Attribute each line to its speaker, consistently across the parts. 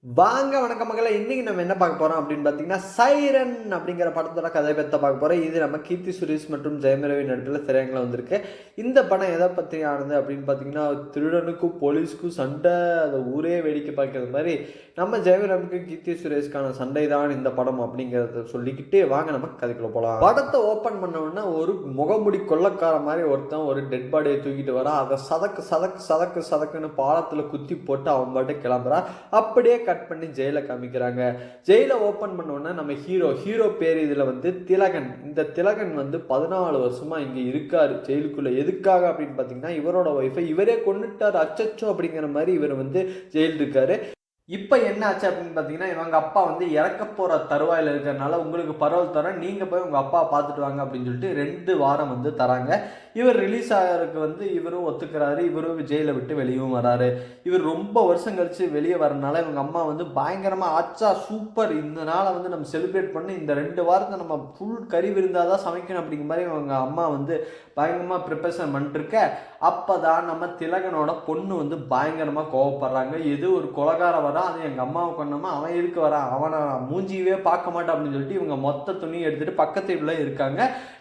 Speaker 1: வாங்க வணக்கம் மகளே. இன்னைக்கு நம்ம என்ன பார்க்க போறோம் அப்படின்னு பார்த்தீங்கன்னா, சைரன் அப்படிங்கிற படத்தோட கதை பற்றி பார்க்க போறோம். இது நம்ம கீர்த்தி சுரேஷ் மற்றும் ஜெயம் ரவி நடிப்பில் திரையரங்கில் வந்திருக்கு. இந்த படம் எதை பற்றி ஆனது அப்படின்னு பார்த்தீங்கன்னா, திருடனுக்கும் போலீஸ்க்கும் சண்டை, அதை ஊரே வேடிக்கை பார்க்கறது மாதிரி நம்ம ஜெயம் ரவிக்கும் கீர்த்தி சுரேஷ்கான சண்டை தான் இந்த படம் அப்படிங்கிறத சொல்லிக்கிட்டு வாங்க நம்ம கதைக்குள்ள போகலாம். படத்தை ஓப்பன் பண்ண உடனே ஒரு முகமுடி கொள்ளக்கார மாதிரி ஒருத்தன் ஒரு டெட் பாடியை தூக்கிட்டு வரான். அதை சதக்குன்னு பாலத்தில் குத்தி போட்டு அவன் பாட்டு கிளம்புறான். அப்படியே கட் பண்ணி ஜெயில காமிக்கிறாங்க. ஜெயில ஓபன் பண்ணோன்னா நம்ம ஹீரோ பேர் இதுல வந்து திலகன். இந்த திலகன் வந்து 14 வருஷமா இங்க இருக்காரு ஜெயிலுக்குள்ள. எதுக்காக அப்படின்னு பாத்தீங்கன்னா, இவரோட ஒய்ஃபை இவரே கொண்டுட்டாரு. அச்சச்சோ அப்படிங்கிற மாதிரி இவர் வந்து ஜெயில் இருக்காரு. இப்போ என்ன ஆச்சு அப்படின்னு பார்த்தீங்கன்னா, இவங்க அப்பா வந்து இறக்க போகிற தருவாயில் இருக்கிறதுனால உங்களுக்கு பரவல் தரேன், நீங்கள் போய் உங்கள் அப்பா பார்த்துட்டு வாங்க அப்படின்னு சொல்லிட்டு 2 வாரம் வந்து தராங்க. இவர் ரிலீஸ் ஆகிறதுக்கு வந்து இவரும் ஒத்துக்கிறாரு. இவரும் ஜெயிலை விட்டு வெளியும் வராரு. இவர் ரொம்ப வருஷம் கழிச்சு வெளியே வரனால இவங்க அம்மா வந்து பயங்கரமாக ஆச்சா சூப்பர், இந்த நாளை வந்து நம்ம செலிப்ரேட் பண்ணி இந்த 2 வாரத்தை நம்ம ஃபுல் கறி விருந்தாதான் தான் சமைக்கணும் அப்படிங்கிற மாதிரி இவங்க அம்மா வந்து பயங்கரமாக ப்ரிப்பரேஷன் பண்ணிட்டுருக்க. அப்போ தான் நம்ம திலகனோட பொண்ணு வந்து பயங்கரமாக கோவப்படுறாங்க. எது ஒரு கொலகார வரான், அது எங்கள் அம்மாவை கொண்டாமா, அவன் இருக்கு வரான், அவனை மூஞ்சியவே பார்க்க மாட்டான் அப்படின்னு சொல்லிட்டு இவங்க மொத்த துணியை எடுத்துகிட்டு பக்கத்து வீட்டில் இருக்காங்க.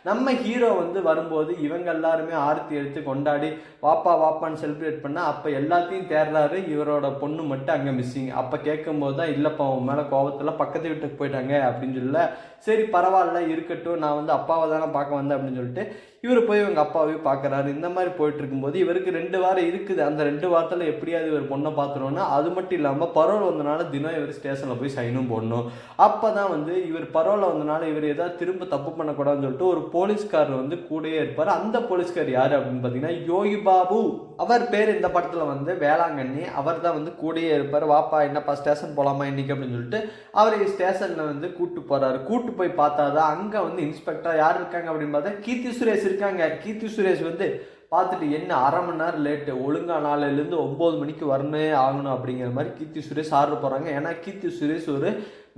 Speaker 1: நம்ம ஹீரோ வந்து வரும்போது இவங்க எல்லாருமே ஆரத்தி எடுத்து கொண்டாடி வாப்பான்னு செலிப்ரேட் பண்ண. அப்போ எல்லாத்தையும் தேடுறாரு. இவரோட பொண்ணு மட்டும் அங்கே மிஸ்ஸிங். அப்போ கேட்கும்போது தான் இல்லைப்பா அவன் மேலே கோவத்தில் பக்கத்து வீட்டுக்கு போயிட்டாங்க அப்படின்னு சொல்ல. சரி பரவாயில்ல இருக்கட்டும், நான் வந்து அப்பாவை தானே பார்க்க வந்தேன் அப்படின்னு சொல்லிட்டு இவர் போய் இவங்க அப்பாவையும் பார்க்குறாரு. இந்த மாதிரி போயிட்டு இருக்கும்போது இவருக்கு 2 வாரம் இருக்குது. அந்த 2 வாரத்தில் எப்படியாவது இவர் பொண்ணை பார்த்துருவோன்னா, அது மட்டும் இல்லாமல் பரோல் வந்தனால தினம் இவர் ஸ்டேஷனில் போய் சைனும் போடணும். அப்போ தான் வந்து இவர் பரோலில் வந்தனால இவர் ஏதாவது திரும்ப தப்பு பண்ணக்கூடாதுன்னு சொல்லிட்டு ஒரு போலீஸ்காரர் வந்து கூடயே இருப்பார். அந்த போலீஸ்கார் யார் அப்படின்னு பார்த்தீங்கன்னா யோகி பாபு. அவர் பேர் இந்த படத்தில் வந்து வேளாங்கண்ணி. அவர் தான் வந்து கூடயே இருப்பார். வாப்பா என்னப்பா ஸ்டேஷன் போகலாமா இன்னைக்கு அப்படின்னு சொல்லிட்டு அவரை ஸ்டேஷனில் வந்து கூப்பிட்டு போகிறாரு. கூப்பிட்டு போய் பார்த்தாதான் அங்கே வந்து இன்ஸ்பெக்டர் யார் இருக்காங்க அப்படின்னு பார்த்தா கீர்த்தி சுரேஷ் இருக்காங்க. கீர்த்தி சுரேஷ் வந்து பார்த்துட்டு என்ன 1/2 மணி நேரம் லேட்டு, ஒழுங்கா 4லேருந்து 9 மணிக்கு வரனே ஆகணும் அப்படிங்கிற மாதிரி கீர்த்தி சுரேஷ் ஆர்டர் போகிறாங்க. ஏன்னா கீர்த்தி சுரேஷ் ஒரு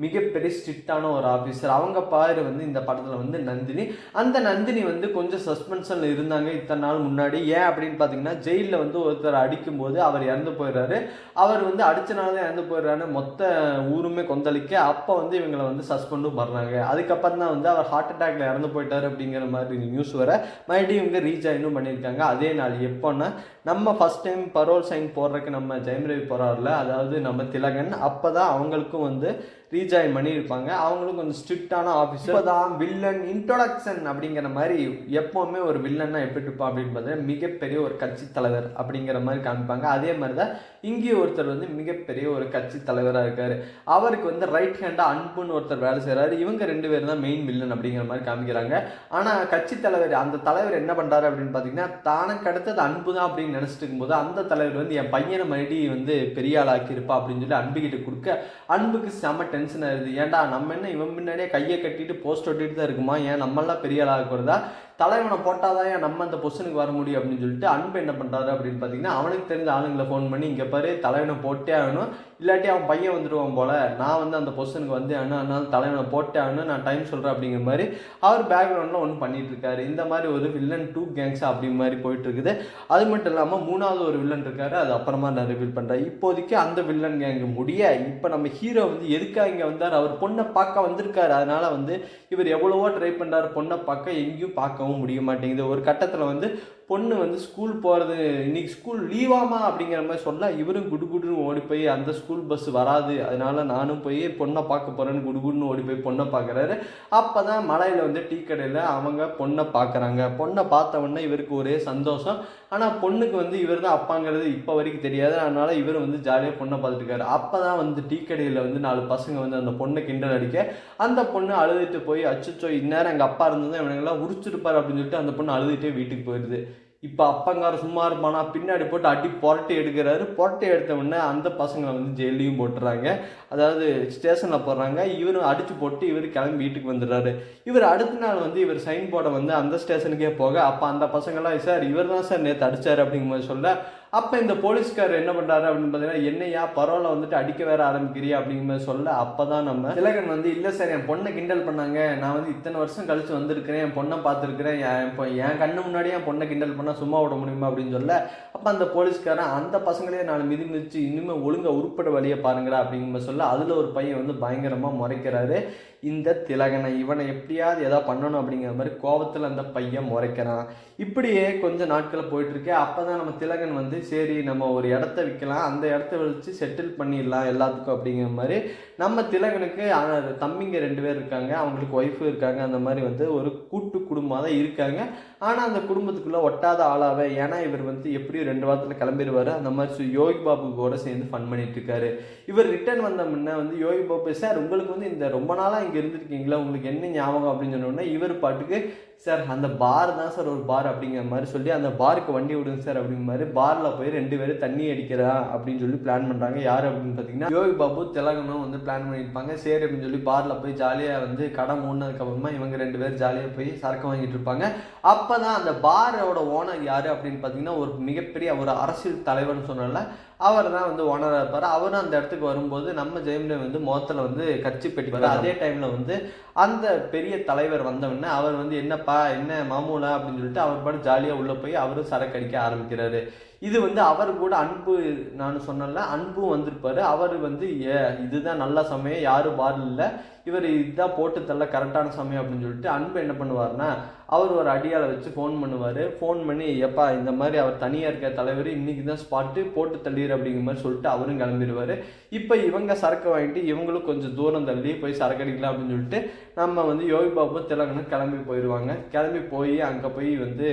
Speaker 1: மிகப்பெரிய ஸ்ட்ரிக்டான ஒரு ஆஃபீஸர். அவங்க பேர் வந்து இந்த படத்தில் வந்து நந்தினி. அந்த நந்தினி வந்து கொஞ்சம் சஸ்பென்ஷனில் இருந்தாங்க இத்தனை நாள் முன்னாடி. ஏன் அப்படின்னு பார்த்தீங்கன்னா, ஜெயிலில் வந்து ஒருத்தர் அடிக்கும்போது அவர் இறந்து போயிடுறாரு. அவர் வந்து அடிச்சனால தான் இறந்து போயிடுறாரு, மொத்த ஊருமே கொந்தளிக்க. அப்போ வந்து இவங்களை வந்து சஸ்பெண்டும் பண்ணுறாங்க. அதுக்கப்புறம் தான் வந்து அவர் ஹார்ட் அட்டாக்ல இறந்து போயிட்டார் அப்படிங்கிற மாதிரி நியூஸ் வர மறுபடியும் இவங்க ரீஜாயினும் பண்ணியிருக்காங்க. அதே நாள் எப்போன்னா நம்ம ஃபர்ஸ்ட் டைம் பரோல் சைன் போடுறதுக்கு நம்ம ஜெயம் ரவி போகிறார்ல, அதாவது நம்ம திலகன், அப்போ தான் அவங்களுக்கும் வந்து ரீஜாயின் பண்ணியிருப்பாங்க. அவங்களும் கொஞ்சம் ஸ்ட்ரிக்டான ஆஃபீஸர். இப்போ தான் வில்லன் இன்ட்ரோடக்ஷன் அப்படிங்கிற மாதிரி எப்போவுமே ஒரு வில்லன்னா எப்படி இருப்பான் அப்படின்னு பார்த்தீங்கன்னா மிகப்பெரிய ஒரு கட்சி தலைவர் அப்படிங்கிற மாதிரி காமிப்பாங்க. அதே மாதிரி தான் இங்கேயும் ஒருத்தர் வந்து மிகப்பெரிய ஒரு கட்சி தலைவராக இருக்கார். அவருக்கு வந்து ரைட் ஹேண்டாக அன்புன்னு ஒருத்தர் வேலை செய்கிறாரு. இவங்க 2 பேரும் தான் மெயின் வில்லன் அப்படிங்கிற மாதிரி காமிக்கிறாங்க. ஆனால் கட்சி தலைவர் அந்த தலைவர் என்ன பண்ணுறாரு அப்படின்னு பார்த்தீங்கன்னா, தனக்கு அடுத்தது அன்பு தான் அப்படின்னு நினச்சிட்டு இருக்கும்போது அந்த தலைவர் வந்து என் பையனை மறுபடியும் வந்து பெரிய ஆளாக்கி இருப்பா அப்படின்னு சொல்லி அன்புகிட்ட கொடுக்க, அன்புக்கு செம டென்ஷன் ஆகுது. ஏன்டா நம்ம என்ன இவன் முன்னாடியே கையை கட்டிட்டு போஸ்ட் ஒட்டிட்டு தான் இருக்குமா, ஏன் நம்மளாம் பெரிய ஆளாக போகிறதா, தலைவனை போட்டாதான் ஏன் நம்ம அந்த பொசிஷனுக்கு வர முடியும் அப்படின்னு சொல்லிட்டு அன்பு என்ன பண்ணுறாரு அப்படின்னு பார்த்தீங்கன்னா, அவனுக்கு தெரிஞ்ச ஆளுங்களை ஃபோன் பண்ணி இங்கே பாரு தலைவனை போட்டே ஆகணும், இல்லாட்டி அவன் பையன் வந்துடுவான் போல, நான் வந்து அந்த பொசிஷனுக்கு வந்து ஆனால் தலைவனை போட்டே ஆகணும், நான் டைம் சொல்கிறேன் அப்படிங்கிற மாதிரி அவர் பேக்ரவுண்டில் ஒன்று பண்ணிட்டு இருக்காரு. இந்த மாதிரி ஒரு வில்லன் 2 கேங்ஸ் அப்படி மாதிரி போயிட்டு இருக்குது. அது மட்டும் இல்லாமல் 3வது ஒரு வில்லன் இருக்காரு. அது அப்புறமா நான் ரிவீல் பண்ணுறேன். இப்போதைக்கு அந்த வில்லன் கேங்கு முடிய இப்போ நம்ம ஹீரோ வந்து எதுக்காக இங்கே வந்தார், அவர் பொண்ணை பார்க்க வந்திருக்காரு. அதனால வந்து இவர் எவ்வளவோ ட்ரை பண்ணுறாரு பொண்ணை பார்க்க, எங்கேயும் பார்க்கவும் முடிய மாட்டேங்குது. ஒரு கட்டத்தில் வந்து பொண்ணு வந்து ஸ்கூல் போகிறது, இன்னைக்கு ஸ்கூல் லீவாமா அப்படிங்கிற மாதிரி சொல்ல, இவரும் குடுகுடுன்னு ஓடி போய் அந்த ஸ்கூல் பஸ் வராது, அதனால நானும் போய் பொண்ணை பார்க்க போகிறேன்னு குடுகுடுன்னு ஓடி போய் பொண்ணை பார்க்குறாரு. அப்போ தான் மலையில் வந்து டீ கடையில் அவங்க பொண்ணை பார்க்குறாங்க. பொண்ணை பார்த்த உடனே இவருக்கு ஒரே சந்தோஷம். ஆனால் பொண்ணுக்கு வந்து இவர் தான் அப்பாங்கிறது இப்போ வரைக்கும் தெரியாது. அதனால இவர் வந்து ஜாலியாக பொண்ணை பார்த்துட்டு இருக்காரு. அப்போ தான் வந்து டீ கடையில் வந்து 4 பசங்க வந்து அந்த பொண்ணை கிண்டல் அடிக்க, அந்த பொண்ணு அழுதுட்டு போய் அச்சோ இந்நேரம் எங்கள் அப்பா இருந்தது இவனுங்கெல்லாம் உரிச்சிருப்பார் அப்படின்னு சொல்லிட்டு அந்த பொண்ணு அழுதுகிட்டே வீட்டுக்கு போயிடுது. இப்போ அப்பங்கார சும்மா இருப்பானா, பின்னாடி போட்டு அடி புரட்டி எடுக்கிறாரு. புரட்டி எடுத்த உடனே அந்த பசங்களை வந்து ஜெயிலையும் போட்டுறாங்க, அதாவது ஸ்டேஷனில் போடுறாங்க. இவரும் அடித்து போட்டு இவர் கிளம்பி வீட்டுக்கு வந்துடுறாரு. இவர் அடுத்த நாள் வந்து இவர் சைன் போட வந்து அந்த ஸ்டேஷனுக்கே போக, அப்போ அந்த பசங்கள்லாம் சார் இவர் தான் சார் நேற்று அடித்தார் அப்படிங்கிற மாதிரி சொல்ல, அப்போ இந்த போலீஸ்கார் என்ன பண்ணுறாரு அப்படின்னு பார்த்தீங்கன்னா, என்னையா பரவாயில்ல வந்துட்டு அடிக்க வேற ஆரம்பிக்கிறியா அப்படிங்கிற மாதிரி சொல்ல, அப்போ தான் நம்ம திலகன் வந்து இல்லை சார் என் பொண்ணை கிண்டல் பண்ணாங்க, நான் வந்து இத்தனை வருஷம் கழிச்சு வந்திருக்கிறேன், என் பொண்ணை பார்த்துருக்கிறேன், இப்போ என் கண்ணு முன்னாடியே என் பொண்ணை கிண்டல் பண்ணால் சும்மா விட முடியுமா அப்படின்னு சொல்ல, அப்போ அப்போ அந்த போலீஸ்காரன் அந்த பசங்களே நான் மிதிச்சு இனிமேல் ஒழுங்காக உருப்பட வழியை பாருங்கடா அப்படிங்கிற சொல்ல அதில் ஒரு பையன் வந்து பயங்கரமாக முறைக்கிறாரு இந்த திலகனை. இவனை எப்படியாவது எதாவது பண்ணணும் அப்படிங்கிற மாதிரி கோபத்தில் அந்த பையன் முறைக்கிறான். இப்படியே கொஞ்சம் நாட்கள் போயிட்டுருக்கு. அப்போ தான் நம்ம திலகன் வந்து சரி நம்ம ஒரு இடத்த விற்கலாம், அந்த இடத்த வச்சு செட்டில் பண்ணிடலாம் எல்லாத்துக்கும் அப்படிங்கிற மாதிரி நம்ம திலகனுக்கு தம்பிங்க 2 பேர் இருக்காங்க, அவங்களுக்கு ஒய்ஃபு இருக்காங்க. அந்த மாதிரி வந்து ஒரு கூட்டு குடும்பமாக தான் இருக்காங்க. ஆனால் அந்த குடும்பத்துக்குள்ளே ஒட்டாத ஆளாவே, ஏன்னா இவர் வந்து எப்படியும் 2 வாரத்தில் கிளம்பிடுவார். அந்த மாதிரி யோகி பாபு கூட சேர்ந்து ஃபன் பண்ணிட்டு இருக்காரு. இவர் ரிட்டர்ன் வந்த முன்னே வந்து யோகி பாபு சார் உங்களுக்கு வந்து இந்த ரொம்ப நாளாக இங்கே இருந்திருக்கீங்களா, உங்களுக்கு என்ன ஞாபகம் அப்படின்னு சொன்னோன்னா இவர் பாட்டுக்கு சார் அந்த பார் தான் சார் ஒரு பார் அப்படிங்கிற மாதிரி சொல்லி அந்த பாருக்கு வண்டி விடுங்க சார் அப்படிங்கிற மாதிரி பாரில் போய் 2 பேரும் தண்ணி அடிக்கிறா அப்படின்னு சொல்லி பிளான் பண்ணுறாங்க. யார் அப்படின்னு பார்த்தீங்கன்னா யோகி பாபு திலகனும் வந்து பிளான் பண்ணியிருப்பாங்க. சரி அப்படின்னு சொல்லி பாரில் போய் ஜாலியாக வந்து கடை மூடினதுக்கப்புறமா இவங்க 2 பேர் ஜாலியாக போய் சரக்கு வாங்கிட்டு இருப்பாங்க. அப்போ தான் அந்த பாரோட ஓனர் யார் அப்படின்னு பார்த்தீங்கன்னா ஒரு மிகப்பெரிய ஒரு அரசியல் தலைவர்னு சொன்னால அவர் தான் வந்து ஓனராக இருப்பார். அவரும் அந்த இடத்துக்கு வரும்போது நம்ம ஜெயம்ல வந்து முகத்தில் வந்து கட்சி பெட்டிப்பார். அதே டைமில் வந்து அந்த பெரிய தலைவர் வந்தவொடனே அவர் வந்து என்னப்பா என்ன மாமூலா அப்படின்னு சொல்லிட்டு அவர் பாட்டு ஜாலியாக உள்ளே போய் அவரும் சரக்கு அடிக்க ஆரம்பிக்கிறாரு. இது வந்து அவர் கூட அன்பு, நான் சொன்னல அன்பும் வந்திருப்பாரு. அவர் வந்து இதுதான் நல்ல சமயம், யாரும் பார் இல்லை, இவர் இதுதான் போட்டு தள்ள கரெக்டான சமயம் அப்படின்னு சொல்லிட்டு அன்பு என்ன பண்ணுவார்னா அவர் ஒரு அடியாளை வச்சு ஃபோன் பண்ணுவார். ஃபோன் பண்ணி எப்பா இந்த மாதிரி அவர் தனியாக இருக்க தலைவர் இன்றைக்கி தான் ஸ்பாட்டு போட்டு தள்ளிடு அப்படிங்கிற மாதிரி சொல்லிட்டு அவரும் கிளம்பிடுவார். இப்போ இவங்க சரக்கு வாங்கிட்டு இவங்களும் கொஞ்சம் தூரம் தள்ளி போய் சரக்கு அடிக்கலாம் அப்படின்னு சொல்லிட்டு நம்ம வந்து யோகி பாபு திலகனும் கிளம்பி போயிடுவாங்க. கிளம்பி போய் அங்கே போய் வந்து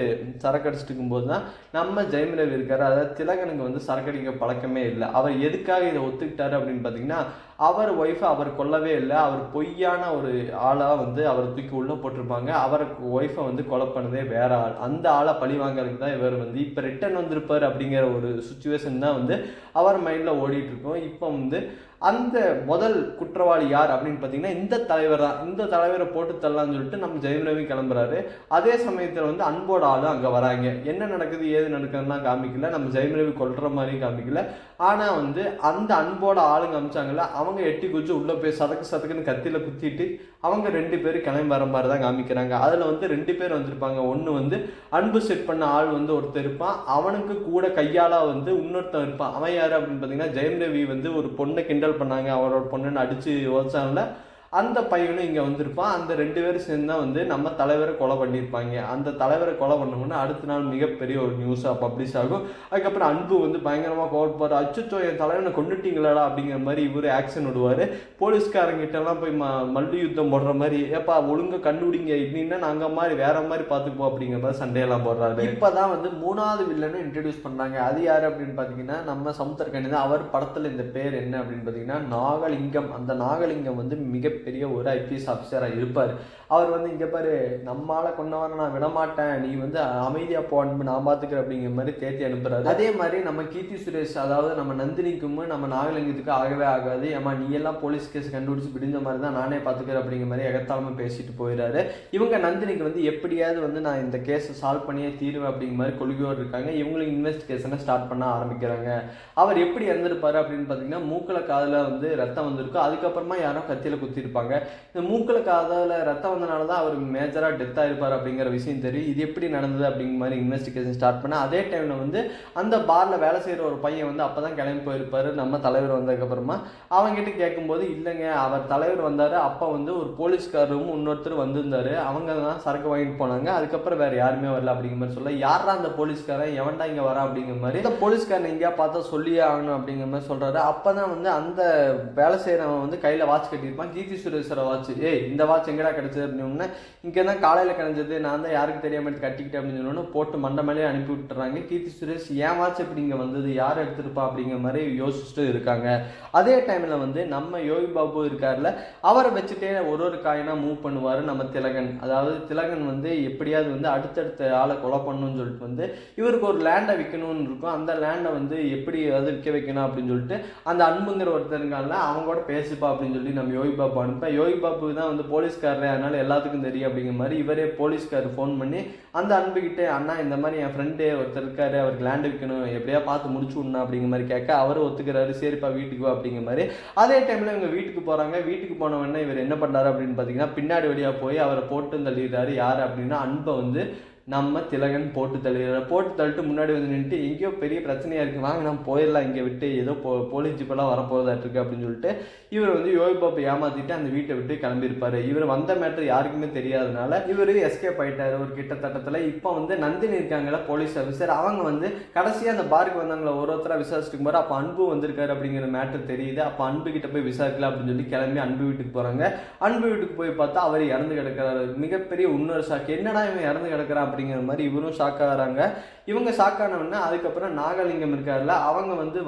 Speaker 1: சரக்கு அடிச்சுட்டு இருக்கும்போது தான் நம்ம ஜெயம் ரவி இருக்கார். அதாவது திலகனுக்கு வந்து சரக்கு அடிக்க பழக்கமே இல்லை. அவர் எதுக்காக இதை ஒத்துக்கிட்டாரு அப்படின்னு பார்த்தீங்கன்னா அவர் ஒய்ஃபை அவர் கொல்லவே இல்லை. அவர் பொய்யான ஒரு ஆளாக வந்து அவர் தூக்கி உள்ளே போட்டிருப்பாங்க. அவருக்கு ஒய்ஃபை வந்து கொலை பண்ணதே வேற ஆள். அந்த ஆளை பழி வாங்கிறதுக்கு தான் இவர் வந்து இப்போ ரிட்டர்ன் வந்திருப்பார் அப்படிங்கிற ஒரு சுச்சுவேஷன் தான் வந்து அவர் மைண்டில் ஓடிட்டு இருக்கோம். இப்போ வந்து அந்த முதல் குற்றவாளி யார் அப்படின்னு பார்த்தீங்கன்னா இந்த தலைவர் தான். இந்த தலைவரை போட்டு தள்ளலாம்னு சொல்லிட்டு நம்ம ஜெயம் ரவி கிளம்புறாரு. அதே சமயத்தில் வந்து அன்போட ஆளும் அங்கே வராங்க. என்ன நடக்குது ஏது நடக்குதுன்னா காமிக்கல, நம்ம ஜெயம் ரவி கொல்ற மாதிரியும் காமிக்கல. ஆனால் வந்து அந்த அன்போட ஆளுங்க அமிச்சாங்கல்ல, அவங்க எட்டி குச்சி உள்ளே போய் சதக்குன்னு கத்தியில் குத்திட்டு அவங்க 2 பேரும் கிளம்பி வர மாதிரி தான் காமிக்கிறாங்க. அதில் வந்து 2 பேர் வந்திருப்பாங்க. ஒன்று வந்து அன்பு செட் பண்ண ஆள் வந்து ஒருத்தர் இருப்பான், அவனுக்கு கூட கையாளாக வந்து இன்னொருத்தன் இருப்பான். அவன் யார் அப்படின்னு பார்த்தீங்கன்னா ஜெயம் ரவி வந்து ஒரு பொண்ணை கிண்டல் பண்ணாங்க, அவரோட பொண்ணுன்னு அடிச்சு உதச்சாங்கல்ல, அந்த பையனும் இங்கே வந்திருப்பான். அந்த 2 பேரும் சேர்ந்து தான் வந்து நம்ம தலைவரை கொலை பண்ணியிருப்பாங்க. அந்த தலைவரை கொலை பண்ணோம்னா அடுத்த நாள் மிகப்பெரிய ஒரு நியூஸாக பப்ளிஷ் ஆகும். அதுக்கப்புறம் அன்பு வந்து பயங்கரமாக கோவப்படுவார். அச்சுச்சோ என் தலைவனை கொண்டுட்டீங்களாடா அப்படிங்கிற மாதிரி இவர் ஆக்ஷன் விடுவார். போலீஸ்காரங்கிட்டலாம் போய் மல்லி யுத்தம் போடுற மாதிரி ஏப்பா ஒழுங்காக கண்டுபிடிங்க இல்லைன்னா நாங்கள் மாதிரி வேற மாதிரி பார்த்துக்குப்போம் அப்படிங்கிற மாதிரி சண்டையெல்லாம் போடுறாரு. இப்போ தான் வந்து 3வது வில்லனை இன்ட்ரடியூஸ் பண்ணுறாங்க. அது யார் அப்படின்னு பார்த்தீங்கன்னா நம்ம சமுத்திரக்கனி தான். அவர் படத்தில் இந்த பேர் என்ன அப்படின்னு பார்த்தீங்கன்னா நாகலிங்கம். அந்த நாகலிங்கம் வந்து மிகப்பெரிய ஒரு ஐபிஎஸ் ஆஃபீஸராக இருப்பார். அவர் வந்து இங்கே பாரு நம்மளால கொண்டவரை நான் விடமாட்டேன், நீ வந்து அமைதியாக போ அனுப்பு நான் பார்த்துக்கிறேன் அப்படிங்கிற மாதிரி தேத்தி அனுப்புறாரு. அதே மாதிரி நம்ம கீர்த்தி சுரேஷ் அதாவது நம்ம நந்தினிக்கும் நம்ம நாகலிங்கத்துக்கு ஆகவே ஆகாது, ஏமா நீ எல்லாம் போலீஸ் கேஸ் கண்டுபிடிச்சி விடுந்த மாதிரி தான் நானே பார்த்துக்கிறேன் அப்படிங்கிற மாதிரி எகத்தாலமாக பேசிட்டு போயிடாரு. இவங்க நந்தினிக்கு வந்து எப்படியாவது வந்து நான் இந்த கேஸை சால்வ் பண்ணியே தீருவேன் அப்படிங்கிற மாதிரி கொள்கையோடு இருக்காங்க. இவங்களுக்கு இன்வெஸ்டிகேஷனை ஸ்டார்ட் பண்ண ஆரம்பிக்கிறாங்க. அவர் எப்படி இறந்துருப்பாரு அப்படின்னு பார்த்தீங்கன்னா மூக்கில் காதில் வந்து ரத்தம் வந்திருக்கும். அதுக்கப்புறமா யாரோ கத்தியில் குத்திருப்பாங்க. இந்த மூக்கில் காதில் ரத்தம் வந்தனால தான் அவர் மேஜராக டெத் ஆகிருப்பார் அப்படிங்கிற விஷயம் தெரியும். இது எப்படி நடந்தது அப்படிங்கிற மாதிரி இன்வெஸ்டிகேஷன் ஸ்டார்ட் பண்ண அதே டைமில் வந்து அந்த பாரில் வேலை செய்கிற ஒரு பையன் வந்து அப்போ தான் கிளம்பி போயிருப்பார். நம்ம தலைவர் வந்ததுக்கப்புறமா அவங்ககிட்ட கேட்கும்போது இல்லைங்க அவர் தலைவர் வந்தார், அப்போ வந்து ஒரு போலீஸ்காரரும் இன்னொருத்தர் வந்திருந்தார், அவங்க தான் சரக்கு வாங்கிட்டு போனாங்க, அதுக்கப்புறம் வேறு யாருமே வரல அப்படிங்கிற மாதிரி சொல்ல யாரா அந்த போலீஸ்காரன் எவன்டா இங்கே வரா அப்படிங்கிற மாதிரி இந்த போலீஸ்காரன் எங்கேயா பார்த்தா சொல்லியே ஆகணும் அப்படிங்கிற மாதிரி சொல்கிறாரு. அப்போ தான் வந்து அந்த வேலை செய்கிறவன் வந்து கையில் வாட்ச் கட்டியிருப்பான். கீர்த்தி சுரேஷரை வாட்ச், இந்த வாட்ச் எங்கடா கிடைச்சது அப்படின்னா இங்கே தான் காலையில் கிடைச்சது, நான் தான் யாருக்கு தெரியாமல் கட்டிக்கிட்டேன் அப்படின்னு சொன்னோன்னு போட்டு மண்டை மேலே அனுப்பி விட்டுறாங்க. கீர்த்தி சுரேஷ் ஏன் வாட்ச் எப்படி இங்கே வந்தது, யார் எடுத்துருப்பா அப்படிங்கிற மாதிரி யோசிச்சுட்டு இருக்காங்க. அதே டைமில் வந்து நம்ம யோகி பாபு இருக்கார்ல, அவரை வச்சுட்டே ஒரு காயினாக மூவ் பண்ணுவார் நம்ம திலகன். அதாவது திலகன் வந்து எப்படியாவது வந்து அடுத்தடுத்த ஆளை கொலை பண்ணணும்னு சொல்லிட்டு வந்து இவருக்கு ஒரு லேண்டை விற்கணும்னு இருக்கும். அந்த லேண்டை வந்து எப்படி அது விற்க வைக்கணும் அப்படின்னு சொல்லிட்டு அந்த அன்புங்கிற ஒருத்தருங்கால அவங்க கூட பேசிப்பா அப்படின்னு சொல்லி நம்ம யோகி பாபு அனுப்ப யோகி பாபு தான் வந்து போலீஸ்காரர், அதனால எல்லாத்துக்கும் தெரியும் அப்படிங்கிற மாதிரி இவரே போலீஸ்காரர் ஃபோன் பண்ணி அந்த அன்புகிட்டே அண்ணா இந்த மாதிரி என் ஃப்ரெண்டு ஒருத்தர் இருக்காரு, அவருக்கு லேண்ட் விற்கணும், எப்படியா பார்த்து முடிச்சு விடணும் அப்படிங்கிற மாதிரி கேட்க அவரும் ஒத்துக்கிறாரு. சரிப்பா வீட்டுக்கு வா அப்படிங்கிற மாதிரி. அதே டைமில் இவங்க வீட்டுக்கு போகிறாங்க. வீட்டுக்கு போனவொடனே இவர் என்ன பண்ணுறாரு அப்படின்னு பார்த்தீங்கன்னா பின்னாடி வழியாக போய் அவரை போட்டு தள்ளிடுறாரு. யார் அப்படின்னா அன்பை வந்து நம்ம திலகன் போட்டு தள்ளிட்டு முன்னாடி வந்து நின்றுட்டு எங்கேயோ பெரிய பிரச்சனையாக இருக்குது, வாங்க நம்ம போயிடலாம் இங்கே விட்டு, ஏதோ போலீஸ் ஜிப்பெல்லாம் வரப்போகிறதாட்டு இருக்குது அப்படின்னு சொல்லிட்டு இவர் வந்து யோகி பாபு ஏமாற்றிட்டு அந்த வீட்டை விட்டு கிளம்பியிருப்பார். இவர் வந்த மேட்டர் யாருக்குமே தெரியாதனால இவர் எஸ்கேப் ஆகிட்டார் ஒரு கிட்டத்தட்டத்தில். இப்போ வந்து நந்தினி இருக்காங்களா போலீஸ் ஆஃபீஸர், அவங்க வந்து கடைசியாக அந்த பாருக்கு வந்தாங்களா ஒருத்தராக விசாரிச்சுட்டு போகிற. அப்போ அன்பு வந்திருக்காரு அப்படிங்கிற மேட்டர் தெரியுது. அப்போ அன்பு கிட்ட போய் விசாரிக்கலாம் அப்படின்னு சொல்லி கிளம்பி அன்பு வீட்டுக்கு போகிறாங்க. அன்பு வீட்டுக்கு போய் பார்த்தா அவர் இறந்து கிடக்கிறாரு. மிகப்பெரிய இன்னொரு ஷாக், என்னடா இவன் இறந்து கிடக்கிறான் அப்படிங்கிற மாதிரி இவரும் ஷாக் ஆகிறாங்க. இவங்க ஷாக் ஆனவொடனே அதுக்கப்புறம் நாகலிங்கம் இருக்காருல்ல, அவங்க வந்து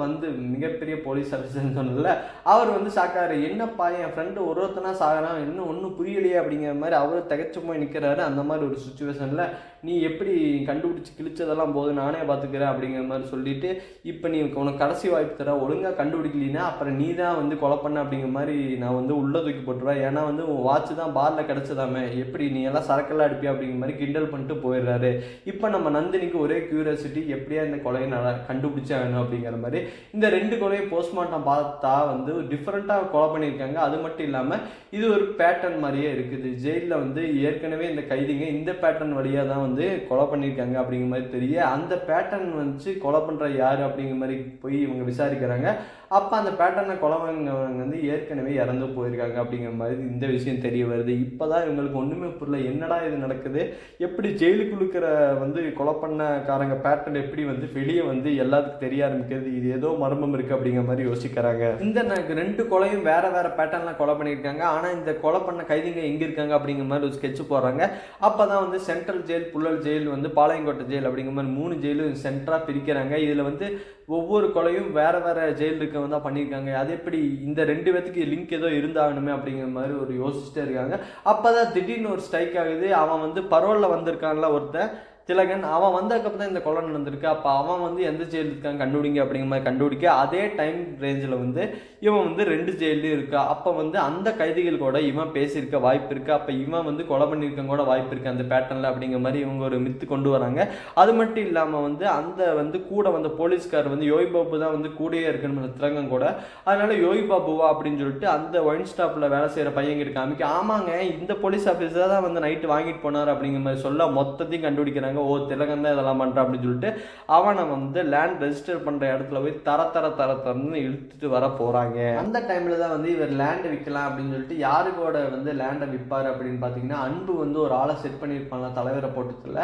Speaker 1: மிகப்பெரிய போலீஸ் ஆஃபீஸர்னு சொன்னதில்ல, அவர் வந்து ஷாக் ஆகிறாரு. என்னப்பா என் ஃப்ரெண்டு ஒருத்தனா சாகிறான், இன்னும் ஒன்றும் புரியலையே அப்படிங்கிற மாதிரி அவர் திகச்சு போய் நிற்கிறாரு. அந்த மாதிரி ஒரு சுச்சுவேஷனில் நீ எப்படி கண்டுபிடிச்சி கிழிச்சதெல்லாம் போது நானே பார்த்துக்கிறேன் அப்படிங்கிற மாதிரி சொல்லிட்டு, இப்போ நீ உனக்கு கடைசி வாய்ப்பு தர, ஒழுங்காக கண்டுபிடிக்கலின்னா அப்புறம் நீ தான் வந்து கொலை பண்ண அப்படிங்கிற மாதிரி நான் வந்து உள்ளே தூக்கி போட்டுருவேன். ஏன்னா வந்து உன் வாட்ச் தான் பாரில் கிடச்சதாமே, எப்படி நீ எல்லாம் சரக்கெல்லாம் அடிப்பியா அப்படிங்கிற மாதிரி கிண்டல் பண்ணிட்டு போயிடுறாரு. இப்போ நம்ம நந்தினிக்கு ஒரே கியூரியாசிட்டி, எப்படியா இந்த கொலையை கண்டுபிடிச்சா வேணும் அப்படிங்கிற மாதிரி. இந்த 2 கொலையை போஸ்ட்மார்ட்டம் பார்த்தா வந்து டிஃப்ரெண்ட்டாக கொலை பண்ணியிருக்காங்க. அது மட்டும் இல்லாமல் இது ஒரு பேட்டர்ன் மாதிரியே இருக்குது. ஜெயிலில் வந்து ஏற்கனவே இந்த கைதிங்க இந்த பேட்டர்ன் வழியாக தான் வந்து கொலை பண்ணியிருக்காங்க அப்படிங்கிற மாதிரி தெரிய, அந்த பேட்டர்ன் வச்சு கொலை பண்ணுற யார் அப்படிங்கிற மாதிரி போய் இவங்க விசாரிக்கிறாங்க. அப்போ அந்த பேட்டர்னை கொலை பண்ணவங்க வந்து ஏற்கனவே இறந்து போயிருக்காங்க அப்படிங்கிற மாதிரி இந்த விஷயம் தெரிய வருது. இப்போ தான் இவங்களுக்கு ஒன்றுமே புரியல, என்னடா இது நடக்குது, எப்படி ஜெயிலுக்குள்ளுக்கிற வந்து கொலை பண்ணக்காரங்க பேட்டர்ன் எப்படி வந்து வெளியே வந்து எல்லாத்துக்கும் தெரிய ஆரம்பிக்கிறது, இது ஏதோ மர்மம் இருக்குது அப்படிங்கிற மாதிரி யோசிக்கிறாங்க. இந்த 2 கொலையும் வேறு பேட்டர்ன்லாம் கொலை பண்ணியிருக்காங்க. ஆனால் இந்த கொலை பண்ண கைதிங்க எங்கே இருக்காங்க அப்படிங்கிற மாதிரி ஒரு ஸ்கெட்ச் போடுறாங்க. அப்போ தான் வந்து சென்ட்ரல் ஜெயில், புழல் ஜெயில், வந்து பாளையங்கோட்டை ஜெயில் அப்படிங்கிற மாதிரி 3 ஜெயிலும் சென்டராக பிரிக்கிறாங்க. இதில் வந்து ஒவ்வொரு கொலையும் வேறு ஜெயில் இருக்க வந்து பண்ணியிருக்காங்க. அது எப்படி இந்த 2 பேத்துக்கு லிங்க் ஏதோ இருந்தாகணுமே அப்படிங்கிற மாதிரி ஒரு யோசிச்சுட்டே இருக்காங்க. அப்போ தான் திடீர்னு ஒரு ஸ்ட்ரைக் ஆகுது. அவன் வந்து பரோலில் வந்திருக்கான்ல ஒருத்தன் திலகன், அவன் வந்ததுக்கப்புறம் தான் இந்த கொலை நடந்திருக்கு. அப்போ அவன் வந்து எந்த ஜெயில் இருக்காங்க கண்டுபிடிங்க அப்படிங்கிற மாதிரி கண்டுபிடிக்க, அதே டைம் ரேஞ்சில் வந்து இவன் வந்து 2 ஜெயிலையும் இருக்கா. அப்போ வந்து அந்த கைதிகள் கூட இவன் பேசியிருக்க வாய்ப்பு இருக்குது. அப்போ இவன் வந்து கொலை பண்ணியிருக்க கூட வாய்ப்பு இருக்குது அந்த பேட்டர்னில் அப்படிங்கிற மாதிரி இவங்க ஒரு மித்து கொண்டு வராங்க. அது மட்டும் இல்லாமல் வந்து அந்த வந்து கூட வந்த போலீஸ்கார் வந்து யோகி பாபு தான் வந்து கூடயே இருக்கணும் திலகன் கூட. அதனால யோகி பாபுவா அப்படின்னு சொல்லிட்டு அந்த ஒயின் ஸ்டாப்பில் வேலை செய்கிற பையன்கிட்ட காமிக்க, ஆமாங்க இந்த போலீஸ் ஆஃபீஸர் தான் வந்து நைட்டு வாங்கிட்டு போனார் அப்படிங்கிற மாதிரி சொல்ல மொத்தத்தையும் கண்டுபிடிக்கிறாங்க. ஓ திலகன் தான் இதெல்லாம் பண்ணுறான் அப்படின்னு சொல்லிட்டு அவனை வந்து லேண்ட் ரெஜிஸ்டர் பண்ணுற இடத்துல போய் தரன்னு இழுத்துட்டு வர போகிறாங்க. அந்த டைமில் தான் வந்து இவர் லேண்டை விற்கலாம் அப்படின்னு சொல்லிட்டு யாருக்கோட வந்து லேண்டை விற்பார் அப்படின்னு பார்த்தீங்கன்னா, அன்பு வந்து ஒரு ஆளை செட் பண்ணியிருப்பாங்க தலைவரை போட்டதில்.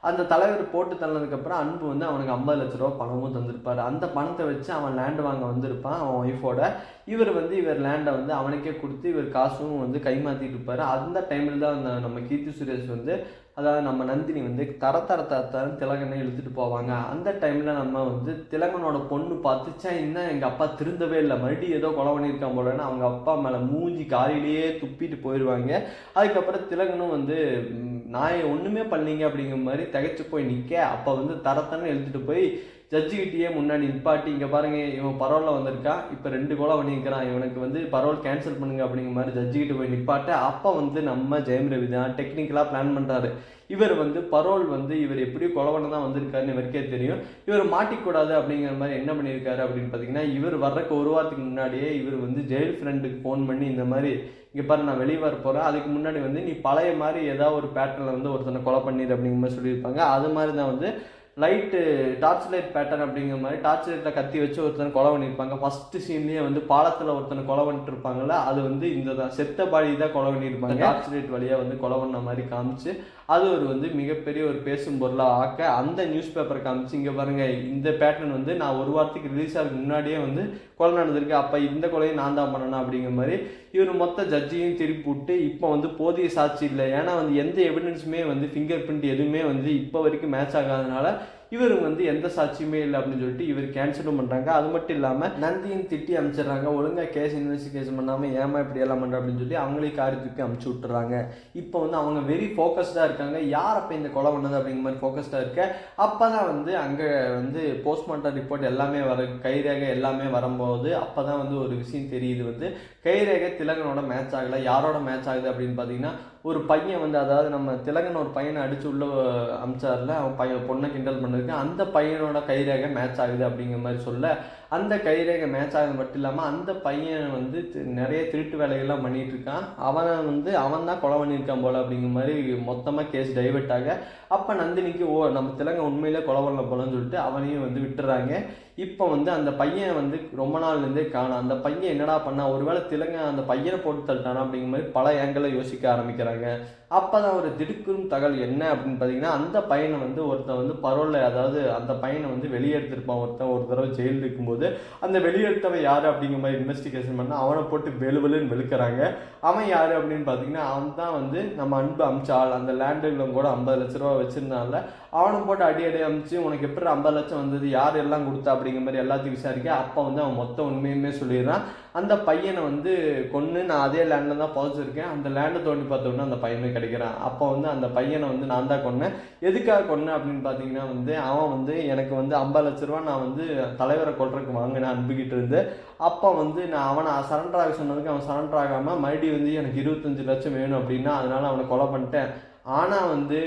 Speaker 1: அந்த தலைவர் போட்டு தள்ளதுக்கப்புறம் அன்பு வந்து அவனுக்கு 50 லட்ச ரூபா பணமும் தந்திருப்பார். அந்த பணத்தை வச்சு அவன் லேண்டு வாங்க வந்திருப்பான் அவன் ஒய்ஃபோட. இவர் வந்து இவர் லேண்டை வந்து அவனுக்கே கொடுத்து இவர் காசும் வந்து கைமாற்றிட்டு இருப்பார். அந்த டைமில் தான் நம்ம கீர்த்தி சுரேஷ் வந்து, அதாவது நம்ம நந்தினி வந்து தரன்னு திலகனை இழுத்துட்டு போவாங்க. அந்த டைமில் நம்ம வந்து திலகனோட பொண்ணு பார்த்துச்சா, இன்னும் எங்கள் அப்பா திருந்தவே இல்லை, மறுபடியும் ஏதோ கொலை பண்ணியிருக்கான் போலன்னு அவங்க அப்பா மேலே மூஞ்சி காரிலேயே துப்பிட்டு போயிடுவாங்க. அதுக்கப்புறம் திலகனும் வந்து நான் ஒன்றுமே பண்ணீங்க அப்படிங்கிற மாதிரி திகைச்சு போய் நிற்க, அப்போ வந்து தரத்தன்னு எழுத்துட்டு போய் ஜட்ஜுக்கிட்டேயே முன்னாடி நிப்பாட்டி, இங்கே பாருங்கள் இவன் பரோலில் வந்திருக்கான், இப்போ 2 கொலை பண்ணியிருக்கிறான், இவனுக்கு வந்து பரோல் கேன்சல் பண்ணுங்க அப்படிங்கிற மாதிரி ஜட்ஜுக்கிட்ட போய் நிப்பாட்ட, அப்போ வந்து நம்ம ஜெயம் ரவி தான் டெக்னிக்கலாக பிளான் பண்ணுறாரு. இவர் வந்து பரோல் வந்து இவர் எப்படியும் கொலை பண்ண தான் வந்திருக்காருன்னு இவருக்கே தெரியும். இவர் மாட்டிக்கூடாது அப்படிங்கிற மாதிரி என்ன பண்ணியிருக்காரு அப்படின்னு பார்த்தீங்கன்னா, இவர் வர்றதுக்கு ஒரு வாரத்துக்கு முன்னாடியே இவர் வந்து ஜெயில் ஃப்ரெண்டுக்கு ஃபோன் பண்ணி இந்த மாதிரி இங்கே பாரு நான் வெளியே வர போகிறேன், அதுக்கு முன்னாடி வந்து நீ பழைய மாதிரி ஏதாவது ஒரு பேட்டர்னில் வந்து ஒருத்தனை கொலை பண்ணிடு அப்படிங்கிற மாதிரி சொல்லியிருப்பாங்க. அது மாதிரி தான் வந்து லைட்டு டார்ச் லைட் பேட்டர்ன் அப்படிங்கிற மாதிரி டார்ச் லைட்டில் கத்தி வச்சு ஒருத்தனை கொலை பண்ணியிருப்பாங்க. ஃபஸ்ட்டு சீன்லேயே வந்து பாலத்தில் ஒருத்தனை கொலை பண்ணிட்டு இருப்பாங்கல்ல, அது வந்து இந்த தான் செத்த பாடி தான் கொலை பண்ணியிருப்பாங்க. டார்ச் லைட் வழியாக வந்து கொலை பண்ண மாதிரி காமிச்சு அது ஒரு வந்து மிகப்பெரிய ஒரு பேசும் பொருளாக ஆக்க அந்த நியூஸ் பேப்பரை காமிச்சு, இங்கே பாருங்கள் இந்த பேட்டர்ன் வந்து நான் ஒரு வாரத்துக்கு ரிலீஸ் ஆகிறதுக்கு முன்னாடியே வந்து கொலை நடந்திருக்கு, அப்போ இந்த கொலையை நான் தான் பண்ணணும் அப்படிங்கிற மாதிரி இவர் மொத்த ஜட்ஜையும் திருப்பி விட்டு, இப்போ வந்து போதிய சாட்சி இல்லை, ஏன்னா வந்து எந்த எவிடன்ஸுமே வந்து ஃபிங்கர் பிரிண்ட் எதுவுமே வந்து இப்போ வரைக்கும் மேட்ச் ஆகாதனால இவர் வந்து எந்த சாட்சியுமே இல்லை அப்படின்னு சொல்லிட்டு இவர் கேன்சலும் பண்ணுறாங்க. அது மட்டும் இல்லாமல் நந்தியும் திட்டி அனுப்பிச்சிடுறாங்க, ஒழுங்காக கேஸ் இன்வெஸ்டிகேஷன் பண்ணாமல் ஏமா இப்படி எல்லாம் பண்ணுற அப்படின்னு சொல்லி அவங்களே காரியத்துக்கு அனுப்பிச்சி விட்டுறாங்க. இப்போ வந்து அவங்க வெரி ஃபோக்கஸ்டாக இருக்காங்க, யார் அப்போ இந்த கொலை பண்ணது அப்படிங்கிற மாதிரி ஃபோக்கஸ்டாக இருக்க. அப்போ தான் வந்து அங்கே வந்து போஸ்ட்மார்ட்டம் ரிப்போர்ட் எல்லாமே கைரேகை எல்லாமே வரும்போது அப்போ தான் வந்து ஒரு விஷயம் தெரியுது, வந்து கைரேகை திலகனோட மேட்ச் ஆகலை, யாரோட மேட்ச் ஆகுது அப்படின்னு பார்த்தீங்கன்னா ஒரு பையன் வந்து, அதாவது நம்ம திலகன் ஒரு பையனை அடிச்சு உள்ள அமிச்சார்ல, அவன் பொண்ணை கிண்டல் பண்ணிருக்கு, அந்த பையனோட கைரேகை மேட்ச் ஆகுது அப்படிங்கிற மாதிரி சொல்ல, அந்த கைரேகை மேட்ச் ஆகுது மட்டும் இல்லாமல் அந்த பையன் வந்து நிறைய திருட்டு வேலைகள்லாம் பண்ணிட்டு இருக்கான், அவன் தான் கொலை பண்ணியிருக்கான் போல அப்படிங்கிற மாதிரி மொத்தமாக கேஸ் டைவெர்ட் ஆக, அப்போ நந்தினிக்கு நம்ம திலங்க உண்மையிலே கொலை பண்ண போலன்னு சொல்லிட்டு அவனையும் வந்து விட்டுறாங்க. இப்போ வந்து அந்த பையன் வந்து ரொம்ப நாள்லேருந்தே காணும். அந்த பையன் என்னடா பண்ணா, ஒருவேளை திலங்க அந்த பையனை போட்டு தள்ளிட்டானா அப்படிங்கிற மாதிரி பல ஏங்கில் யோசிக்க ஆரம்பிக்கிறாங்க. அப்போ தான் ஒரு திடுக்கும் தகவல் என்ன அப்படின்னு பார்த்தீங்கன்னா, அந்த பையனை வந்து ஒருத்தன் வந்து பரோலில், அதாவது அந்த பையனை வந்து வெளியெடுத்திருப்பான் ஒருத்தன் ஒரு தடவை ஜெயில் இருக்கும்போது. அந்த வெளியெடுத்தவன் யார் அப்படிங்கிற மாதிரி இன்வெஸ்டிகேஷன் பண்ணால் அவனை போட்டு வெளுன்னு வெளுக்கிறாங்க. அவன் யார் அப்படின்னு பார்த்தீங்கன்னா, அவன் தான் வந்து நம்ம அன்பு அமிச்சாள், அந்த லேண்டுகளும் கூட 50 லட்ச ரூபா வச்சுருந்தால அவனை போட்டு அடி அமிச்சு உனக்கு எப்படி 50 லட்சம் வந்தது, யார் எல்லாம் கொடுத்தா அப்படிங்கிற மாதிரி எல்லாத்தையும் விசாரிக்க. அப்போ வந்து அவன் மொத்தம் உண்மையுமே சொல்லிடுறான். அந்த பையனை வந்து கொன்று நான் அதே லேண்டில் தான் புதைச்சிருக்கேன், அந்த லேண்டை தோண்டி பார்த்தோன்னா அந்த பையனை கிடைக்கிறான். அப்போ வந்து அந்த பையனை வந்து நான் தான் கொன்னேன். எதுக்காக கொன்னேன் அப்படின்னு பார்த்தீங்கன்னா வந்து, அவன் வந்து எனக்கு வந்து 50 லட்ச ரூபா நான் வந்து தலைவரை கொல்றதுக்கு வாங்கினேன் அன்புகிட்ட இருந்து. அப்போ வந்து நான் அவனை சரண்டர் ஆக சொன்னதுக்கு அவன் சரண்டர் ஆகாமல் மறுபடியும் வந்து எனக்கு 25 லட்சம் வேணும் அப்படின்னா அதனால அவனை கொலை பண்ணிட்டேன். ஆனால் வந்து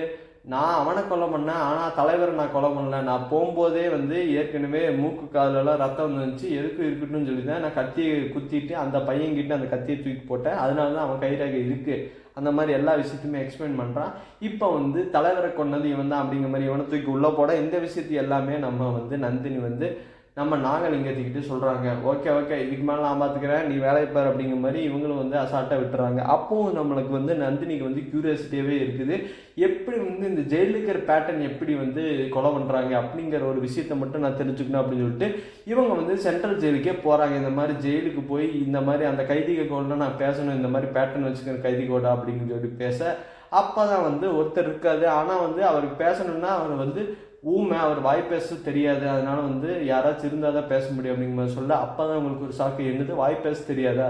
Speaker 1: நான் அவனை கொலை பண்ணேன், ஆனால் தலைவரை நான் கொலை பண்ணல. நான் போகும்போதே வந்து ஏற்கனவே மூக்கு காலெல்லாம் ரத்தம் வந்துச்சு, எதுக்கு இருக்கட்டும்னு சொல்லி தான் நான் கத்தியை குத்திட்டு அந்த பையன்கிட்ட அந்த கத்தியை தூக்கி போட்டேன். அதனால தான் அவன் கைரேகை இருக்குது, அந்த மாதிரி எல்லா விஷயத்தையுமே எக்ஸ்பிளைன் பண்ணுறான். இப்போ வந்து தலைவரை கொண்டது இவன் தான் அப்படிங்கிற மாதிரி இவனை தூக்கி உள்ளே போட, இந்த விஷயத்தையும் எல்லாமே நம்ம வந்து நந்தினி வந்து நம்ம நாகலிங்கத்துக்கிட்டு சொல்கிறாங்க. ஓகே இதுக்கு மேலே நான் பார்த்துக்கிறேன், நீ வேலையை பார் அப்படிங்கிற மாதிரி இவங்களும் வந்து அசால்ட்டாக விட்டுறாங்க. அப்போவும் நம்மளுக்கு வந்து நந்தினிக்கு வந்து க்யூரியாசிட்டியாகவே இருக்குது, எப்படி வந்து இந்த ஜெயிலில் இருக்கிற பேட்டர்ன் எப்படி வந்து கொலை பண்ணுறாங்க அப்படிங்கிற ஒரு விஷயத்தை மட்டும் நான் தெரிஞ்சுக்கணும் அப்படின்னு சொல்லிட்டு இவங்க வந்து சென்ட்ரல் ஜெயிலுக்கே போகிறாங்க. இந்த மாதிரி ஜெயிலுக்கு போய் இந்த மாதிரி அந்த கைதிக கோடை நான் பேசணும், இந்த மாதிரி பேட்டர்ன் வச்சுக்கிற கைதி கோடா அப்படின்னு சொல்லி பேச, அப்போ தான் வந்து ஒருத்தர் இருக்காது. ஆனால் வந்து அவருக்கு பேசணும்னா அவர் வந்து ஊமை, அவர் வாய் பேச தெரியாது, அதனால வந்து யாராச்சும் இருந்தால் தான் பேச முடியும் அப்படிங்கிற மாதிரி சொல்ல, அப்போ தான் உங்களுக்கு ஒரு ஷாக்கு, என்னது வாய் பேச தெரியாதா?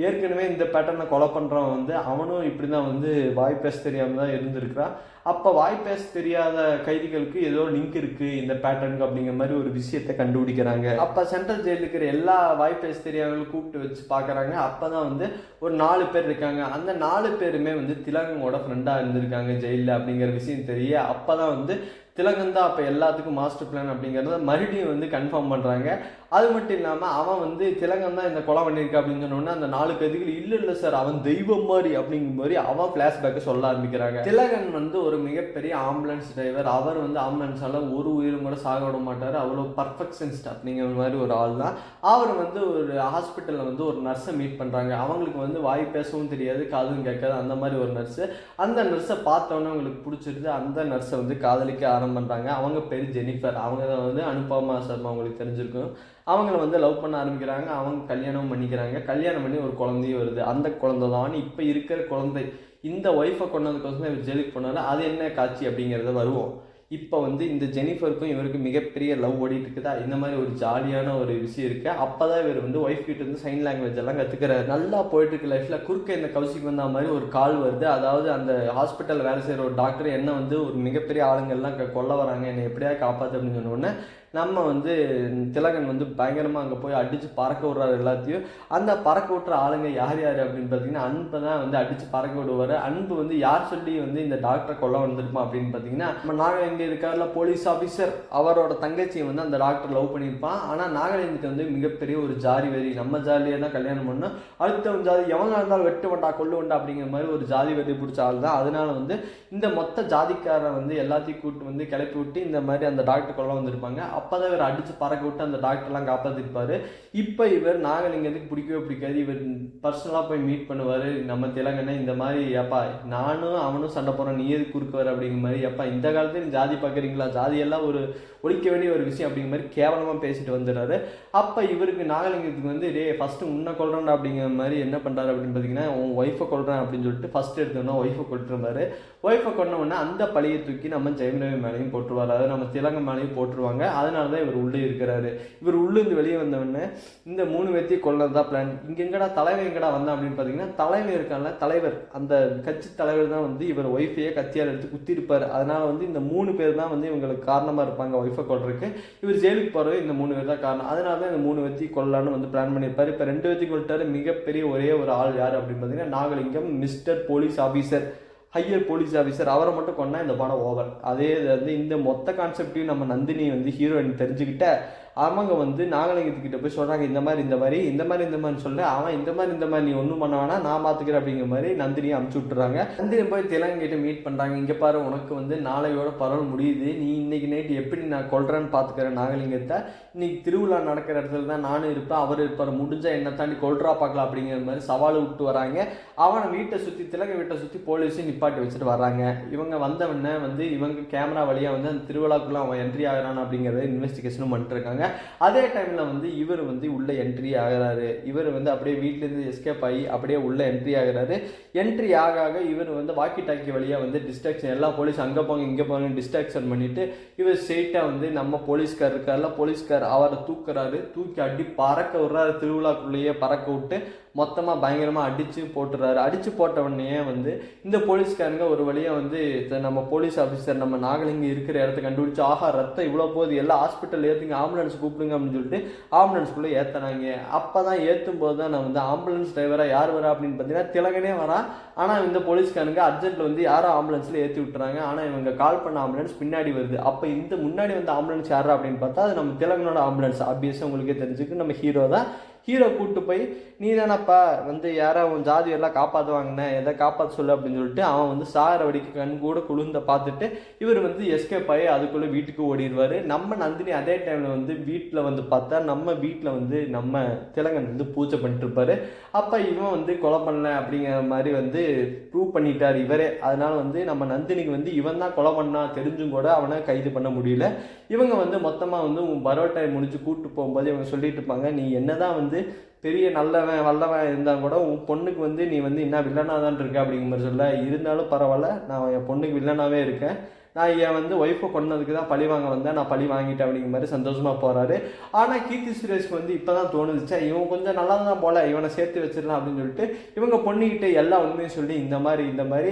Speaker 1: ஏற்கனவே இந்த பேட்டர்னை கொலை பண்ணுறவன் வந்து அவனும் இப்படி தான் வந்து வாய் பேச தெரியாமல் தான் இருந்திருக்கிறான். அப்போ வாய் பேச தெரியாத கைதிகளுக்கு ஏதோ லிங்க் இருக்குது இந்த பேட்டர்னுக்கு அப்படிங்கிற மாதிரி ஒரு விஷயத்தை கண்டுபிடிக்கிறாங்க. அப்போ சென்ட்ரல் ஜெயிலில் இருக்கிற எல்லா வாய் பேச தெரியாதவங்களும் கூப்பிட்டு வச்சு பார்க்குறாங்க. அப்போ தான் வந்து ஒரு 4 பேர் இருக்காங்க. அந்த 4 பேருமே வந்து திலகனோட ஃப்ரெண்டாக இருந்திருக்காங்க ஜெயிலில் அப்படிங்கிற விஷயம் தெரிய, அப்போ தான் வந்து திலகன் தான் அப்போ எல்லாத்துக்கும் மாஸ்டர் பிளான் அப்படிங்கிறத மறுபடியும் வந்து கன்ஃபார்ம் பண்ணுறாங்க. அது மட்டும் இல்லாமல் அவன் வந்து திலகன் தான் இந்த கொலை பண்ணியிருக்கா அப்படின்னு சொன்னோன்னே அந்த 4 கைதிகள் இல்லை சார் அவன் தெய்வம் மாதிரி அப்படிங்கிற மாதிரி அவன் ஃப்ளாஷ்பேக்கை சொல்ல ஆரம்பிக்கிறாங்க. திலகன் வந்து ஒரு மிகப்பெரிய ஆம்புலன்ஸ் டிரைவர், அவர் வந்து ஆம்புலன்ஸால் ஒரு உயிரும் கூட சாக விட மாட்டார், அவ்வளோ பர்ஃபெக்ஷனிஸ்ட் அப்படிங்கிற மாதிரி ஒரு ஆள் தான் அவர். வந்து ஒரு ஹாஸ்பிட்டலில் வந்து ஒரு நர்ஸை மீட் பண்ணுறாங்க. அவங்களுக்கு வந்து வாய் பேசவும் தெரியாது, காதும் கேட்காது, அந்த மாதிரி ஒரு நர்ஸு. அந்த நர்ஸை பார்த்தோன்னே அவங்களுக்கு பிடிச்சிருது, அந்த நர்ஸை வந்து காதலிக்க பண்ணுறாங்க. அவங்க பேர் ஜெனிஃபர், அவங்க தான் வந்து அனுபமா சர்மா அவங்களுக்கு தெரிஞ்சிருக்கும். அவங்கள வந்து லவ் பண்ண ஆரம்பிக்கிறாங்க, அவங்க கல்யாணம் பண்ணிக்கிறாங்க. கல்யாணம் பண்ணி ஒரு குழந்தையும் வருது. அந்த குழந்தை தான் இப்போ இருக்கிற குழந்தை. இந்த ஒய்ஃபை கொண்டதுக்கோசம் இவர் ஜெயிலுக்கு போனால அது என்ன காட்சி அப்படிங்கிறத வருவோம். இப்போ வந்து இந்த ஜெனிஃபருக்கும் இவருக்கு மிகப்பெரிய லவ் ஓடிட்டு இருக்குதா, இந்த மாதிரி ஒரு ஜாலியான ஒரு விஷயம் இருக்குது. அப்போ தான் இவர் வந்து ஒய்ஃப் கிட்ட இருந்து சைன் லாங்குவேஜ் எல்லாம் கற்றுக்கிறாரு. நல்லா போயிட்டு இருக்கு லைஃப்பில். குறுக்க இந்த கௌசிக்கு வந்த மாதிரி ஒரு கால் வருது. அதாவது அந்த ஹாஸ்பிட்டல் வேலை செய்கிற ஒரு டாக்டர் என்ன வந்து ஒரு மிகப்பெரிய ஆளுங்கள்லாம் கொல்ல வராங்க, என்னை எப்படியாவது காப்பாற்று அப்படின்னு சொன்னோடனே நம்ம வந்து திலகன் வந்து பயங்கரமாக அங்கே போய் அடித்து பறக்க விட்றாரு எல்லாத்தையும். அந்த பறக்க விட்டுற ஆளுங்க யார் அப்படின்னு பார்த்தீங்கன்னா அன்பை தான் வந்து அடித்து பறக்க விடுவார். அன்பு வந்து யார் சொல்லி வந்து இந்த டாக்டரை கொல்ல வந்திருப்பான் அப்படின்னு பார்த்தீங்கன்னா, நம்ம நாகலிங்கம் இருக்கார்ல போலீஸ் ஆஃபீஸர், அவரோட தங்கச்சியை வந்து அந்த டாக்டர் லவ் பண்ணியிருப்பான். ஆனால் நாகலிங்கத்துக்கு வந்து மிகப்பெரிய ஒரு ஜாதி வெறி, நம்ம ஜாலியாக தான் கல்யாணம் பண்ணோம், அடுத்தவன் ஜாதி எவங்க இருந்தாலும் வெட்டு வேண்டா கொல்லு வேண்டா அப்படிங்கிற மாதிரி ஒரு ஜாதி வெறி பிடிச்ச ஆள் தான். அதனால வந்து இந்த மொத்த ஜாதிக்காரன் வந்து எல்லாத்தையும் கூப்பிட்டு வந்து கிளப்பி விட்டு இந்த மாதிரி அந்த டாக்டர் கொல்ல வந்திருப்பாங்க. அப்போ தான் இவர் அடித்து பறக்க விட்டு அந்த டாக்டர்லாம் காப்பாற்றிருப்பார். இப்போ இவர் நாகலிங்கத்துக்கு பிடிக்கவே பிடிக்காது. இவர் பர்சனலாக போய் மீட் பண்ணுவார் நம்ம திலகனை. இந்த மாதிரி எப்பா நானும் அவனும் சண்டை போகிறோம், நீ எது குறுக்குவார் அப்படிங்கிற மாதிரி, எப்பா இந்த காலத்தில் ஜாதி பார்க்குறீங்களா, ஜாதியெல்லாம் ஒரு ஒழிக்க வேண்டிய ஒரு விஷயம் அப்படிங்கிற மாதிரி கேவலமாக பேசிட்டு வந்துடுறாரு. அப்போ இவருக்கு நாகலிங்கத்துக்கு வந்து ஃபஸ்ட்டு உன்னை கொள்றேன்டா அப்படிங்கிற மாதிரி என்ன பண்ணுறாரு அப்படின்னு பார்த்தீங்கன்னா, உன் ஒய்ஃபை கொள்றேன் அப்படின்னு சொல்லிட்டு ஃபஸ்ட்டு எடுத்தோன்னா ஒய்ஃபை கொட்டுருவார். ஒய்ஃபை கொண்ட உடனே அந்த பழியை தூக்கி நம்ம ஜெயம் ரவி மேலேயும் போட்டுருவார், அதாவது நம்ம திலகம் மேலேயும் போட்டுருவாங்க. அதனால தான் இவர் உள்ளே இருக்கிறாரு. இவர் உள்ளேருந்து வெளியே வந்தவொடனே இந்த 3 பேர்த்தையும் கொள்ளதான் பிளான். இங்கே எங்கடா தலைவர் எங்கடா வந்தான் அப்படின்னு பார்த்தீங்கன்னா, தலைவர் இருக்கான்ல, தலைவர் அந்த கட்சி தலைவர் தான் வந்து இவர் ஒய்ஃபையே கத்தியால் எடுத்து குத்திருப்பார். அதனால வந்து இந்த 3 பேர் தான் வந்து இவங்களுக்கு காரணமாக இருப்பாங்க ஒய்ஃபை கொள்றதுக்கு. இவர் ஜெயிலுக்கு போகிறது இந்த 3 பேர் தான் காரணம். அதனால தான் இந்த 3 பேர்த்தையும் கொள்ளலான்னு வந்து பிளான் பண்ணியிருப்பார். இப்போ 2 பேர்த்தையும் கொள்ளிட்டாரு. மிகப்பெரிய ஒரே ஒரு ஆள் யார் அப்படின்னு பார்த்தீங்கன்னா Nagalingam, mister police officer. Higher police officer அவரை மட்டும் கொண்டா இந்த படம் ஓவர். அதே வந்து இந்த மொத்த கான்செப்டையும் நம்ம நந்தினி வந்து ஹீரோயின் தெரிஞ்சுக்கிட்ட அவங்க வந்து நாகலிங்கத்துக்கிட்ட போய் சொல்கிறாங்க, இந்த மாதிரி சொல்ல அவன் இந்த மாதிரி நீ ஒன்றும் பண்ண வேணா நான் பார்த்துக்கிறேன் அப்படிங்கிற மாதிரி நந்தினியை அமுச்சு விட்டுறாங்க. நந்தினி போய் திலங்கிட்ட மீட் பண்ணுறாங்க. இங்கே பாரு, உனக்கு வந்து நாளையோட பரவல் முடியுது, நீ இன்னைக்கு நைட்டு எப்படி நான் கொல்றேன்னு பார்த்துக்கிறேன் நாகலிங்கத்தை, இன்னைக்கு திருவிழா நடக்கிற இடத்துல தான் நானும் இருப்பேன், அவர் இருப்பார், முடிஞ்சால் என்னை தாண்டி கொல்றா பார்க்கலாம் அப்படிங்கிற மாதிரி சவால் விட்டு வராங்க. அவனை வீட்டை சுற்றி திலங்க வீட்டை சுற்றி போலீஸும் நிப்பாட்டி வச்சுட்டு வர்றாங்க. இவங்க வந்தவொடனே வந்து இவங்க கேமரா வழியாக வந்து அந்த திருவிழாக்குள்ளே அவன் என்ட்ரி ஆகிறான் அப்படிங்கிறத இன்வெஸ்டிகேஷனும் பண்ணிட்டு இருக்காங்க. அதே டைமில் வந்து இவர் வந்து உள்ளே என்ட்ரி ஆகிறாரு. இவர் வந்து அப்படியே வீட்டிலேருந்து எஸ்கேப் ஆகி அப்படியே உள்ளே என்ட்ரி ஆகிறாரு. என்ட்ரி ஆக இவர் வந்து வாக்கி டாக்கி வழியாக வந்து டிஸ்ட்ராக்ஷன், எல்லா போலீஸ் அங்கே போங்க இங்கே போங்க டிஸ்ட்ராக்ஷன் பண்ணிவிட்டு இவர் ஸ்ட்ரெயிட்டாக வந்து நம்ம போலீஸ்கார் இருக்கார்ல, போலீஸ்கார் அவரை தூக்குறாரு. தூக்கி அடி பறக்க விட்றாரு. திருவிழாக்குள்ளேயே பறக்க விட்டு மொத்தமாக பயங்கரமாக அடித்து போட்டுறாரு. அடித்து போட்ட உடனே வந்து இந்த போலீஸ்காரங்க ஒரு வழியாக வந்து நம்ம போலீஸ் ஆஃபீஸர் நம்ம நாகலிங்கம் இருக்கிற இடத்த கண்டுபிடிச்சு, ஆஹா ரத்தம் இவ்வளோ போகுது, எல்லா ஹாஸ்பிட்டல் ஏற்றுங்க, ஆம்புலன்ஸ் கூப்பிடுங்க அப்படின்னு சொல்லிட்டு ஆம்புலன்ஸ்குள்ளே ஏற்றினாங்க. அப்போ தான் ஏற்றும் போது தான் நான் வந்து ஆம்புலன்ஸ் டிரைவராக யார் வரா அப்படின்னு பார்த்தீங்கன்னா திலகனே வரான். ஆனால் இந்த போலீஸ்காரங்க அர்ஜென்ட்டில் வந்து யாரோ ஆம்புலன்ஸில் ஏற்றி விட்டுறாங்க. ஆனால் இவங்க கால் பண்ண ஆம்புலன்ஸ் பின்னாடி வருது. அப்போ இந்த முன்னாடி வந்து ஆம்புலன்ஸ் யாரா அப்படின்னு பார்த்தா அது நம்ம திலகனோட ஆம்புலன்ஸ். ஆப்வியஸாக உங்களுக்கே தெரிஞ்சுக்கு நம்ம ஹீரோ தான். ஹீரோ கூப்பிட்டு போய் நீ தானப்பா வந்து யாரோ அவன் ஜாதி எல்லாம் காப்பாற்றுவாங்கண்ணே, எதை காப்பாற்ற சொல்லு அப்படின்னு சொல்லிட்டு அவன் வந்து சாகிற வடிக்கு கண் கூட குளிர்ந்த பார்த்துட்டு இவர் வந்து எஸ்கேப் ஆகி அதுக்குள்ளே வீட்டுக்கு ஓடிடுவார். நம்ம நந்தினி அதே டைமில் வந்து வீட்டில் வந்து பார்த்தா நம்ம வீட்டில் வந்து நம்ம திலங்கன் வந்து பூஜை பண்ணிட்டு இருப்பாரு. அப்போ இவன் வந்து கொலை பண்ணல அப்படிங்கிற மாதிரி வந்து ப்ரூவ் பண்ணிட்டார் இவரே. அதனால வந்து நம்ம நந்தினிக்கு வந்து இவன் தான் கொலை பண்ணா தெரிஞ்சும் கூட அவனை கைது பண்ண முடியல. இவங்க வந்து மொத்தமாக வந்து பரோட்டாய் முடிஞ்சு கூப்பிட்டு போகும்போது இவங்க சொல்லிட்டு இருப்பாங்க, நீ என்னதான் வந்து பெரிய நல்லவன் வல்லவன் இருந்தால் கூட உன் பொண்ணுக்கு வந்து நீ வந்து என்ன வில்லனாக தான் இருக்க அப்படிங்கிற மாதிரி சொல்ல, இருந்தாலும் பரவாயில்ல, நான் என் பொண்ணுக்கு வில்லனாகவே இருக்கேன், நான் என் வந்து ஒய்ஃபை கொண்டதுக்கு தான் பழி வாங்க வந்தேன், நான் பழி வாங்கிட்டேன் அப்படிங்கிற மாதிரி சந்தோஷமாக போகிறாரு. ஆனால் கீர்த்தி சுரேஷ்க்கு வந்து இப்போ தான் தோணுதுச்சா இவன் கொஞ்சம் நல்லா தான் போல, இவனை சேர்த்து வச்சிடலாம் அப்படின்னு சொல்லிட்டு இவங்க பொண்ணுக்கிட்ட எல்லா உண்மையும் சொல்லி இந்த மாதிரி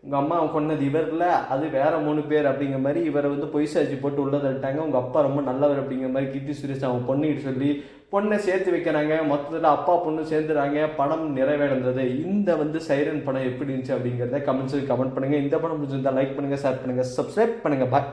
Speaker 1: உங்கள் அம்மா கொன்னது இவரில் அது வேற 3 பேர் அப்படிங்கிற மாதிரி இவரை வந்து பொய் சாட்சி போட்டு உள்ள தள்ளிட்டாங்க. உங்கள் அப்பா ரொம்ப நல்லவர் அப்படிங்கிற மாதிரி கீர்த்தி சுரேஷ் அவன் பொண்ணுகிட்ட சொல்லி பொண்ணை சேர்த்து வைக்கிறாங்க. மொத்தத்தில் அப்பா பொண்ணு சேர்ந்துறாங்க. படம் நிறைவேறந்தது. இந்த வந்து சைரன் படம் எப்படி இருந்துச்சு அப்படிங்கிறத கமெண்ட்ஸுக்கு கமெண்ட் பண்ணுங்கள். இந்த படம் பிடிச்சிருந்தா லைக் பண்ணுங்கள், ஷேர் பண்ணுங்கள், சப்ஸ்கிரைப் பண்ணுங்கள். பாய்.